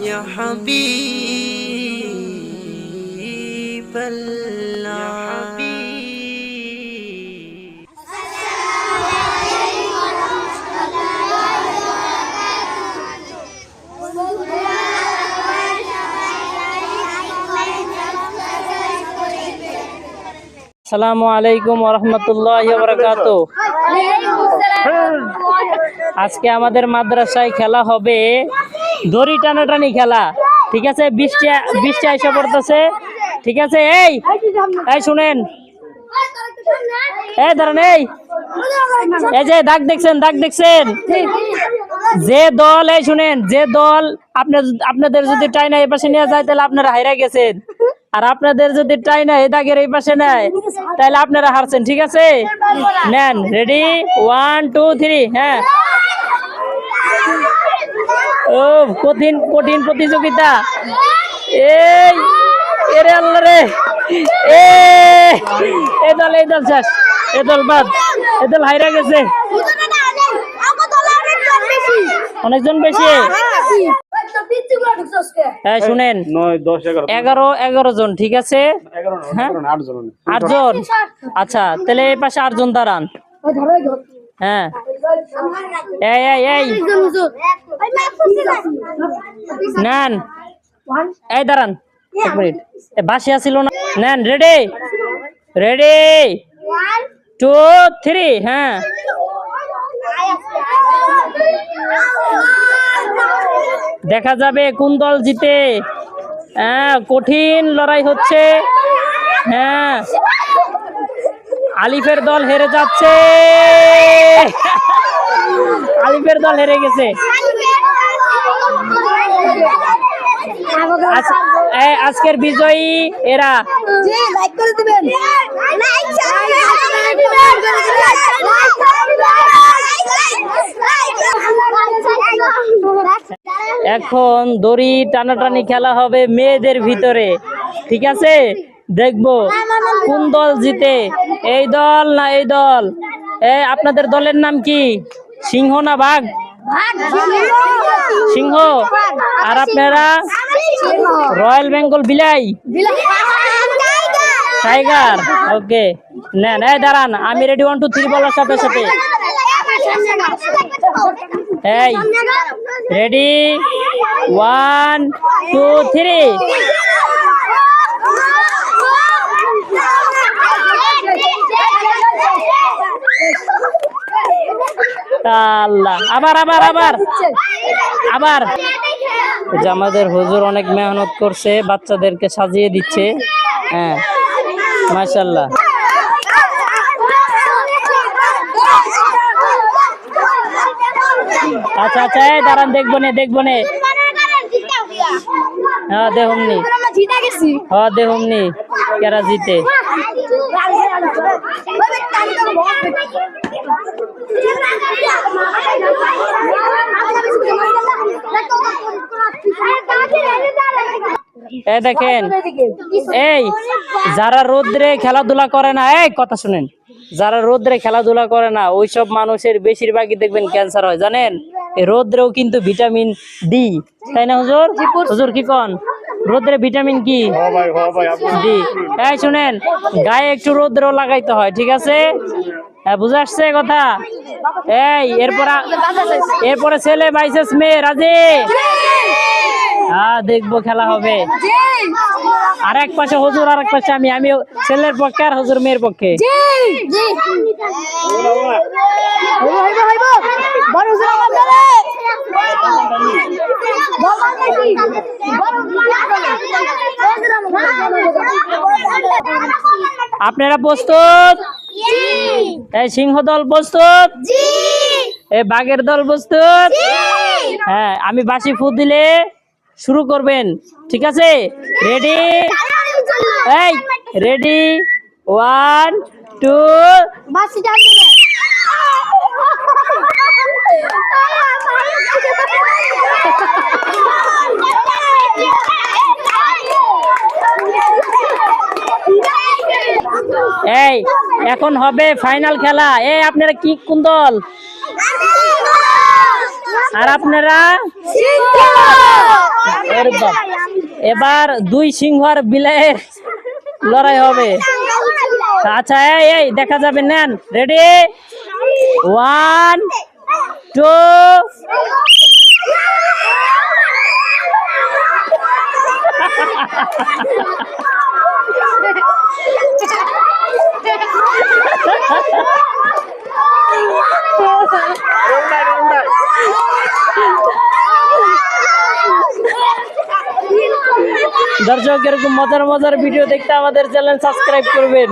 يا حبيب الله আসসালামু আলাইকুম ওয়া রাহমাতুল্লাহি ওয়া বারাকাতুহু। আজকে আমাদের মাদ্রাসায় খেলা হবে দড়ি টানাটানি খেলা। ঠিক আছে, বৃষ্টি আইসা পড়তেছে। ঠিক আছে, এই শুনেন, দাঁড়ান, এই যে দাগ দেখছেন যে দল, শুনেন, যে দল আপনাদের যদি টাইনা এই পাশে নিয়ে যায় তাহলে আপনারা হাইরা গেছেন, আর আপনাদের যদি টাইনা এই দাগের এই পাশে নেয় তাহলে আপনারা হারছেন। ঠিক আছে, নেন, রেডি, 1 2 3। হ্যাঁ, ও কঠিন প্রতিযোগিতা। এরে আল্লাহ রে, এই দল শেষ, এই দল বাদ, এই দল হাইরা গেছে। অনেকজন বেশি। হ্যাঁ, শুনেন, 9 10 11 জন। ঠিক আছে, 8 জন। আচ্ছা, তাহলে এই পাশে 8 জন দাঁড়ান। হ্যাঁ, এই নেন, এই দাঁড়ান 1 মিনিট, বাসি আসিল না। নেন, রেডি 1 2 3। হ্যাঁ, দেখা যাবে কোন দল জিতে। হ্যাঁ, কঠিন লড়াই হচ্ছে। হ্যাঁ, আলিফের দল হেরে যাচ্ছে, আলিফের দল হেরে গেছে। আজকের বিজয়ী এরা। এখন দড়ি টানাটানি খেলা হবে মেয়েদের ভিতরে। ঠিক আছে, দেখবো কোন দল জিতে, এই দল না এই দল। আপনাদের দলের নাম কি? সিংহ না বাঘ? সিংহ। আর আপনারা? রয়্যাল বেঙ্গল বিলাই, টাইগার। ওকে, নেন, দাঁড়ান, আমি রেডি 1 2 3 বলার সাথে সাথে। এই রেডি 1 2 3। আল্লাহ, আবার যে আমাদের হুজুর অনেক মেহনত করছে, বাচ্চাদেরকে সাজিয়ে দিচ্ছে। হ্যাঁ, মাশাআল্লাহ। আচ্ছা, দাঁড়ান, দেখবো নে। হ্যাঁ, দেহমনি কেরা জিতে। দেখেন, এই যারা রোদ্রে খেলাধুলা করে না, কথা শুনেন, যারা রোদ্রে খেলাধুলা করে না ওইসব মানুষের বেশিরভাগই দেখবেন ক্যান্সার হয়, জানেন? এই রোদ্রেও কিন্তু ভিটামিন ডি, তাই না হুজুর? হুজুর কি কন, রোদ্রে ভিটামিন কি? ডি। শুনেন, গায়ে একটু রোদ্রেও লাগাইতে হয়। ঠিক আছে, বুঝে আসছে কথা? এরপরে ছেলে ভার্সেস মেয়ে, রাজি? হ্যাঁ, দেখবো, খেলা হবে। আর এক পাশে হুজুর, আর এক পাশে আমি ছেলের পক্ষে আর হুজুর মেয়ের পক্ষে। আপনারা প্রস্তুত? সিংহ দল প্রস্তুত? বাঘের দল প্রস্তুত? হ্যাঁ, আমি বাঁশি ফু দিলে শুরু করবেন। ঠিক আছে, রেডি 1 2। এখন হবে ফাইনাল খেলা। আপনারা কি কোন দল? আর আপনারা ওরে বাপ। এবার দুই সিংহ আর বিলের লড়াই হবে। আচ্ছা এই দেখা যাবে, নেন রেডি 1 2 দর্শক, এরকম মজার মজার ভিডিও দেখতে আমাদের চ্যানেল সাবস্ক্রাইব করবেন।